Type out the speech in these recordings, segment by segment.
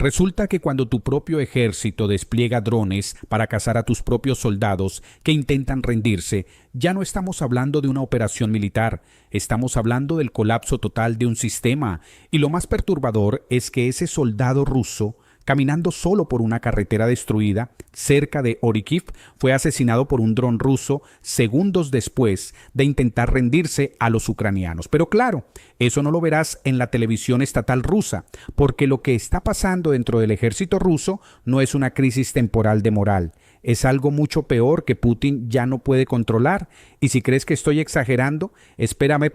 Resulta que cuando tu propio ejército despliega drones para cazar a tus propios soldados que intentan rendirse, ya no estamos hablando de una operación militar, estamos hablando del colapso total de un sistema. Y lo más perturbador es que ese soldado ruso, caminando solo por una carretera destruida cerca de Orikhiv, fue asesinado por un dron ruso segundos después de intentar rendirse a los ucranianos. Pero claro, eso no lo verás en la televisión estatal rusa, porque lo que está pasando dentro del ejército ruso no es una crisis temporal de moral. Es algo mucho peor que Putin ya no puede controlar. Y si crees que estoy exagerando, espérame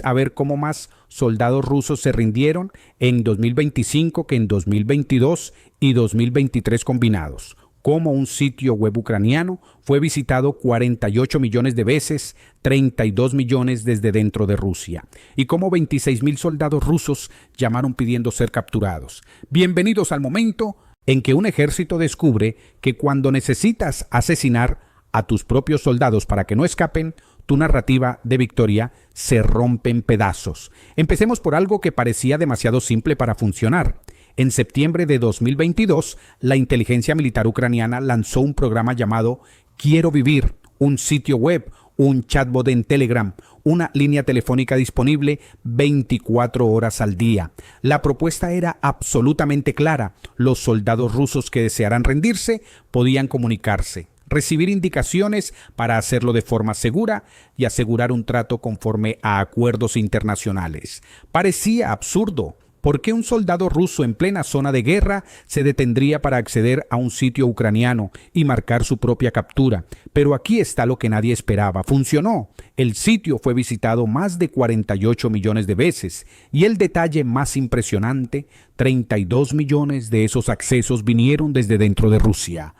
a ver cómo más soldados rusos se rindieron en 2025 que en 2022 y 2023 combinados. Cómo un sitio web ucraniano fue visitado 48 millones de veces, 32 millones desde dentro de Rusia. Y cómo 26,000 soldados rusos llamaron pidiendo ser capturados. Bienvenidos al momento en que un ejército descubre que cuando necesitas asesinar a tus propios soldados para que no escapen, tu narrativa de victoria se rompe en pedazos. Empecemos por algo que parecía demasiado simple para funcionar. En septiembre de 2022, la inteligencia militar ucraniana lanzó un programa llamado Quiero Vivir, un sitio web, un chatbot en Telegram, una línea telefónica disponible 24 horas al día. La propuesta era absolutamente clara. Los soldados rusos que desearan rendirse podían comunicarse, recibir indicaciones para hacerlo de forma segura y asegurar un trato conforme a acuerdos internacionales. Parecía absurdo. ¿Por qué un soldado ruso en plena zona de guerra se detendría para acceder a un sitio ucraniano y marcar su propia captura? Pero aquí está lo que nadie esperaba. Funcionó. El sitio fue visitado más de 48 millones de veces. Y el detalle más impresionante, 32 millones de esos accesos vinieron desde dentro de Rusia.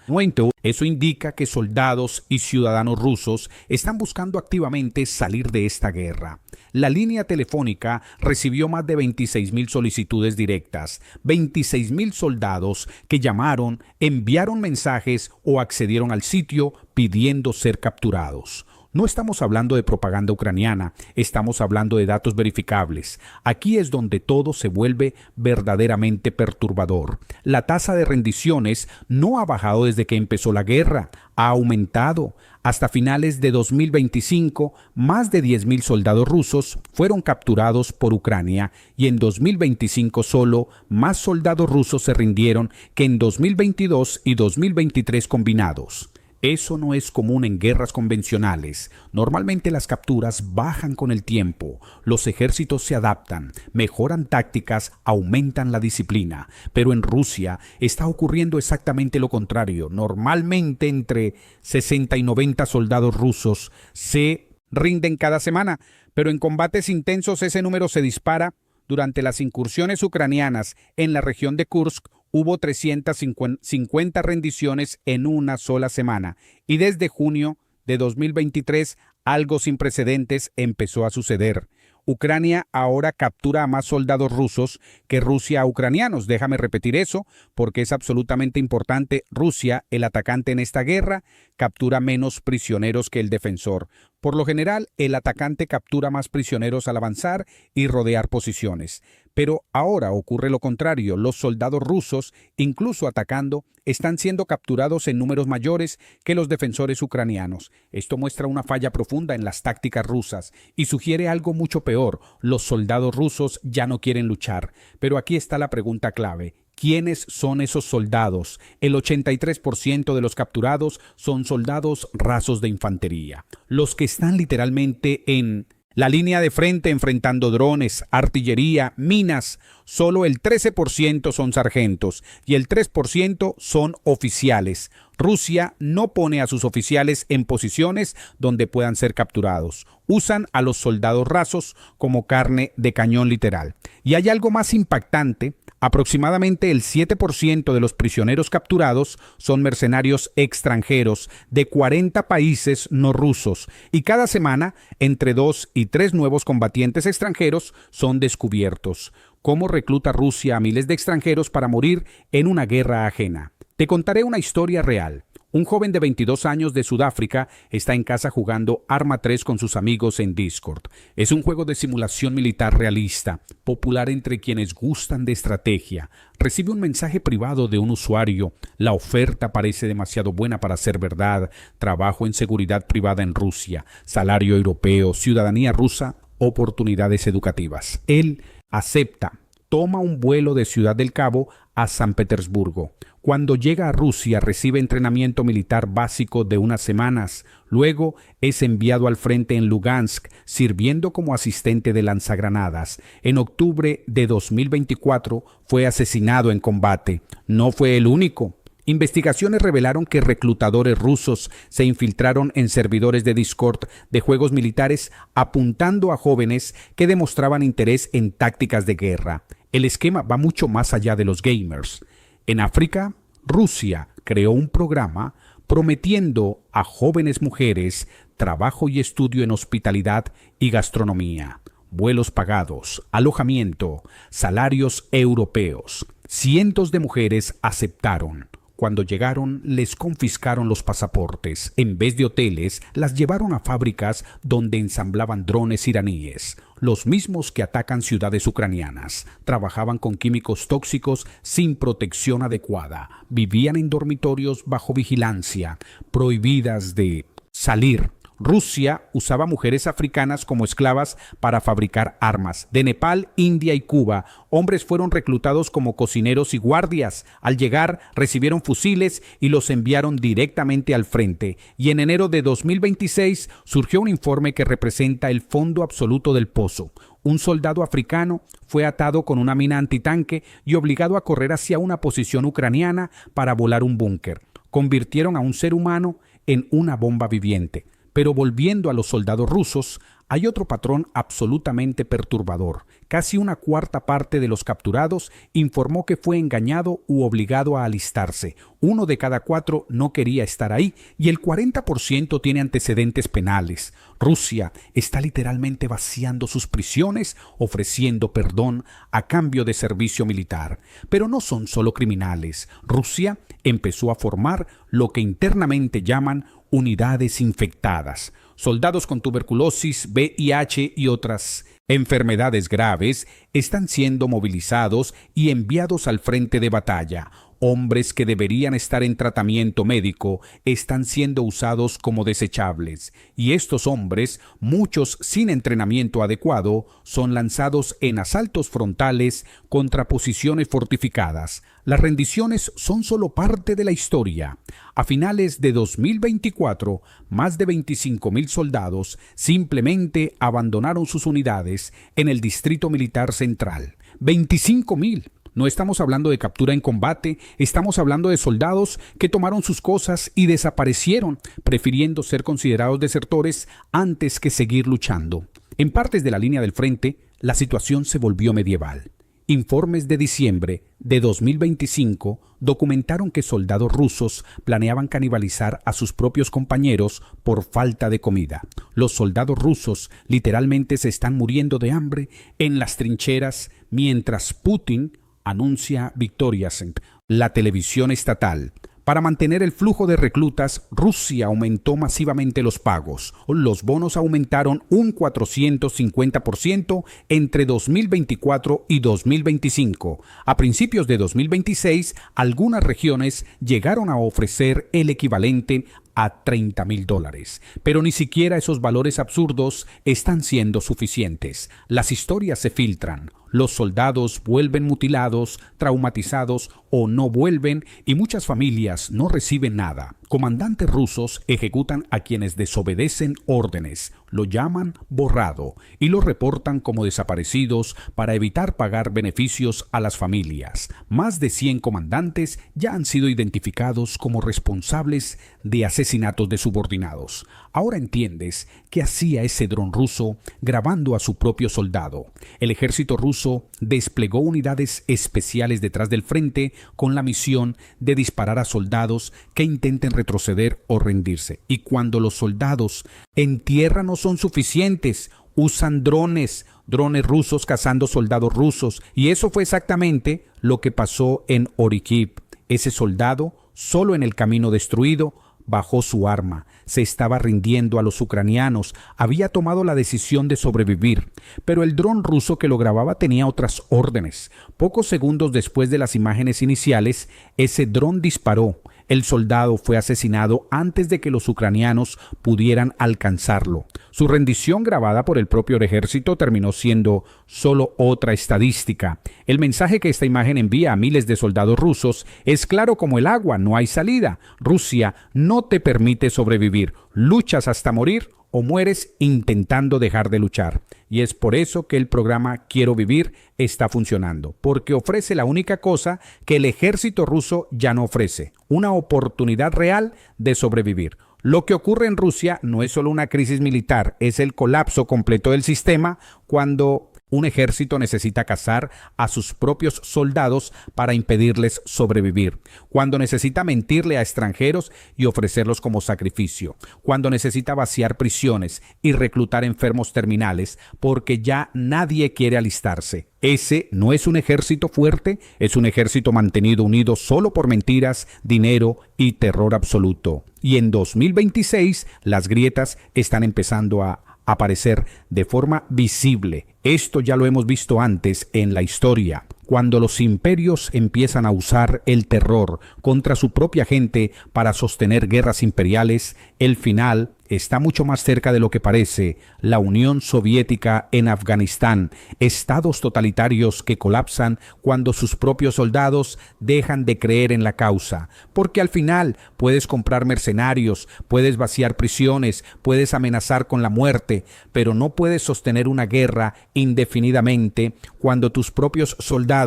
Eso indica que soldados y ciudadanos rusos están buscando activamente salir de esta guerra. La línea telefónica recibió más de 26,000 solicitudes directas, 26,000 soldados que llamaron, enviaron mensajes o accedieron al sitio pidiendo ser capturados. No estamos hablando de propaganda ucraniana, estamos hablando de datos verificables. Aquí es donde todo se vuelve verdaderamente perturbador. La tasa de rendiciones no ha bajado desde que empezó la guerra, ha aumentado. Hasta finales de 2025, más de 10,000 soldados rusos fueron capturados por Ucrania y en 2025 solo más soldados rusos se rindieron que en 2022 y 2023 combinados. Eso no es común en guerras convencionales. Normalmente las capturas bajan con el tiempo, los ejércitos se adaptan, mejoran tácticas, aumentan la disciplina. Pero en Rusia está ocurriendo exactamente lo contrario. Normalmente entre 60 y 90 soldados rusos se rinden cada semana, pero en combates intensos ese número se dispara. Durante las incursiones ucranianas en la región de Kursk, hubo 350 rendiciones en una sola semana y desde junio de 2023 algo sin precedentes empezó a suceder. Ucrania ahora captura a más soldados rusos que Rusia a ucranianos. Déjame repetir eso porque es absolutamente importante. Rusia, el atacante en esta guerra, captura menos prisioneros que el defensor. Por lo general, el atacante captura más prisioneros al avanzar y rodear posiciones. Pero ahora ocurre lo contrario. Los soldados rusos, incluso atacando, están siendo capturados en números mayores que los defensores ucranianos. Esto muestra una falla profunda en las tácticas rusas y sugiere algo mucho peor. Los soldados rusos ya no quieren luchar. Pero aquí está la pregunta clave. ¿Quiénes son esos soldados? El 83% de los capturados son soldados rasos de infantería. Los que están literalmente en la línea de frente enfrentando drones, artillería, minas. Solo el 13% son sargentos y el 3% son oficiales. Rusia no pone a sus oficiales en posiciones donde puedan ser capturados. Usan a los soldados rasos como carne de cañón literal. Y hay algo más impactante. Aproximadamente el 7% de los prisioneros capturados son mercenarios extranjeros de 40 países no rusos y cada semana entre 2 y 3 nuevos combatientes extranjeros son descubiertos. ¿Cómo recluta Rusia a miles de extranjeros para morir en una guerra ajena? Te contaré una historia real. Un joven de 22 años de Sudáfrica está en casa jugando Arma 3 con sus amigos en Discord. Es un juego de simulación militar realista, popular entre quienes gustan de estrategia. Recibe un mensaje privado de un usuario. La oferta parece demasiado buena para ser verdad. Trabajo en seguridad privada en Rusia, salario europeo, ciudadanía rusa, oportunidades educativas. Él acepta. Toma un vuelo de Ciudad del Cabo a San Petersburgo. Cuando llega a Rusia recibe entrenamiento militar básico de unas semanas. Luego es enviado al frente en Lugansk, sirviendo como asistente de lanzagranadas. En octubre de 2024 fue asesinado en combate. No fue el único. Investigaciones revelaron que reclutadores rusos se infiltraron en servidores de Discord de juegos militares apuntando a jóvenes que demostraban interés en tácticas de guerra. El esquema va mucho más allá de los gamers. En África, Rusia creó un programa prometiendo a jóvenes mujeres trabajo y estudio en hospitalidad y gastronomía, vuelos pagados, alojamiento, salarios europeos. Cientos de mujeres aceptaron. Cuando llegaron, les confiscaron los pasaportes. En vez de hoteles, las llevaron a fábricas donde ensamblaban drones iraníes, los mismos que atacan ciudades ucranianas. Trabajaban con químicos tóxicos sin protección adecuada. Vivían en dormitorios bajo vigilancia, prohibidas de salir. Rusia usaba mujeres africanas como esclavas para fabricar armas. De Nepal, India y Cuba, hombres fueron reclutados como cocineros y guardias. Al llegar, recibieron fusiles y los enviaron directamente al frente. Y en enero de 2026 surgió un informe que representa el fondo absoluto del pozo. Un soldado africano fue atado con una mina antitanque y obligado a correr hacia una posición ucraniana para volar un búnker. Convirtieron a un ser humano en una bomba viviente. Pero volviendo a los soldados rusos, hay otro patrón absolutamente perturbador. Casi una cuarta parte de los capturados informó que fue engañado u obligado a alistarse. 1 de cada 4 no quería estar ahí y el 40% tiene antecedentes penales. Rusia está literalmente vaciando sus prisiones, ofreciendo perdón a cambio de servicio militar. Pero no son solo criminales. Rusia empezó a formar lo que internamente llaman unidades infectadas. Soldados con tuberculosis, VIH y otras enfermedades graves están siendo movilizados y enviados al frente de batalla. Hombres que deberían estar en tratamiento médico están siendo usados como desechables. Y estos hombres, muchos sin entrenamiento adecuado, son lanzados en asaltos frontales contra posiciones fortificadas. Las rendiciones son solo parte de la historia. A finales de 2024, más de 25,000 soldados simplemente abandonaron sus unidades en el Distrito Militar Central. 25,000. No estamos hablando de captura en combate, estamos hablando de soldados que tomaron sus cosas y desaparecieron, prefiriendo ser considerados desertores antes que seguir luchando. En partes de la línea del frente, la situación se volvió medieval. Informes de diciembre de 2025 documentaron que soldados rusos planeaban canibalizar a sus propios compañeros por falta de comida. Los soldados rusos literalmente se están muriendo de hambre en las trincheras mientras Putin anuncia victorias en la televisión estatal. Para mantener el flujo de reclutas, Rusia aumentó masivamente los pagos. Los bonos aumentaron un 450% entre 2024 y 2025. A principios de 2026, algunas regiones llegaron a ofrecer el equivalente a $30,000. Pero ni siquiera esos valores absurdos están siendo suficientes. Las historias se filtran. Los soldados vuelven mutilados, traumatizados o no vuelven y muchas familias no reciben nada. Comandantes rusos ejecutan a quienes desobedecen órdenes, lo llaman borrado y lo reportan como desaparecidos para evitar pagar beneficios a las familias. Más de 100 comandantes ya han sido identificados como responsables de asesinatos de subordinados. Ahora entiendes qué hacía ese dron ruso grabando a su propio soldado. El ejército ruso desplegó unidades especiales detrás del frente con la misión de disparar a soldados que intenten retroceder o rendirse. Y cuando los soldados en tierra no son suficientes, usan drones rusos cazando soldados rusos. Y eso fue exactamente lo que pasó en Orikhiv. Ese soldado Solo en el camino destruido bajó su arma, se estaba rindiendo a los ucranianos, había tomado la decisión de sobrevivir, pero el dron ruso que lo grababa tenía otras órdenes. Pocos segundos después de las imágenes iniciales, ese dron disparó. El soldado fue asesinado antes de que los ucranianos pudieran alcanzarlo. Su rendición, grabada por el propio ejército, terminó siendo solo otra estadística. El mensaje que esta imagen envía a miles de soldados rusos es claro como el agua: no hay salida. Rusia no te permite sobrevivir. Luchas hasta morir o mueres intentando dejar de luchar. Y es por eso que el programa Quiero Vivir está funcionando, porque ofrece la única cosa que el ejército ruso ya no ofrece: una oportunidad real de sobrevivir. Lo que ocurre en Rusia no es solo una crisis militar, es el colapso completo del sistema cuando un ejército necesita cazar a sus propios soldados para impedirles sobrevivir, cuando necesita mentirle a extranjeros y ofrecerlos como sacrificio, cuando necesita vaciar prisiones y reclutar enfermos terminales porque ya nadie quiere alistarse. Ese no es un ejército fuerte, es un ejército mantenido unido solo por mentiras, dinero y terror absoluto. Y en 2026 las grietas están empezando a aparecer de forma visible. Esto ya lo hemos visto antes en la historia. Cuando los imperios empiezan a usar el terror contra su propia gente para sostener guerras imperiales, el final está mucho más cerca de lo que parece. La Unión Soviética en Afganistán, estados totalitarios que colapsan cuando sus propios soldados dejan de creer en la causa, porque al final puedes comprar mercenarios, puedes vaciar prisiones, puedes amenazar con la muerte, pero no puedes sostener una guerra indefinidamente cuando tus propios soldados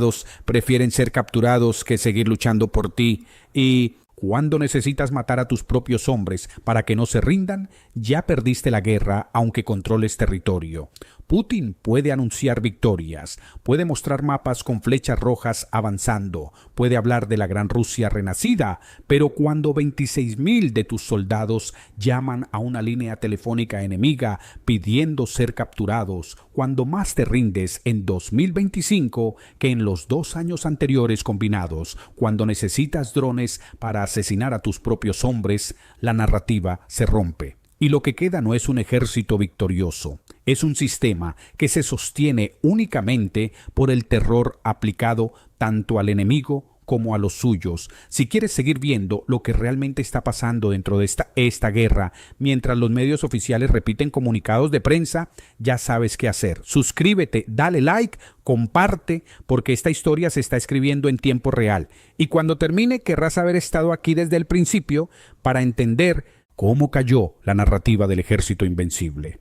prefieren ser capturados que seguir luchando por ti. Y cuando necesitas matar a tus propios hombres para que no se rindan, ya perdiste la guerra aunque controles territorio. Putin puede anunciar victorias, puede mostrar mapas con flechas rojas avanzando, puede hablar de la gran Rusia renacida, pero cuando 26,000 de tus soldados llaman a una línea telefónica enemiga pidiendo ser capturados, cuando más te rindes en 2025 que en los 2 años anteriores combinados, cuando necesitas drones para asesinar a tus propios hombres, la narrativa se rompe. Y lo que queda no es un ejército victorioso, es un sistema que se sostiene únicamente por el terror aplicado tanto al enemigo como a los suyos. Si quieres seguir viendo lo que realmente está pasando dentro de esta guerra, mientras los medios oficiales repiten comunicados de prensa, ya sabes qué hacer. Suscríbete, dale like, comparte, porque esta historia se está escribiendo en tiempo real. Y cuando termine, querrás haber estado aquí desde el principio para entender cómo cayó la narrativa del ejército invencible.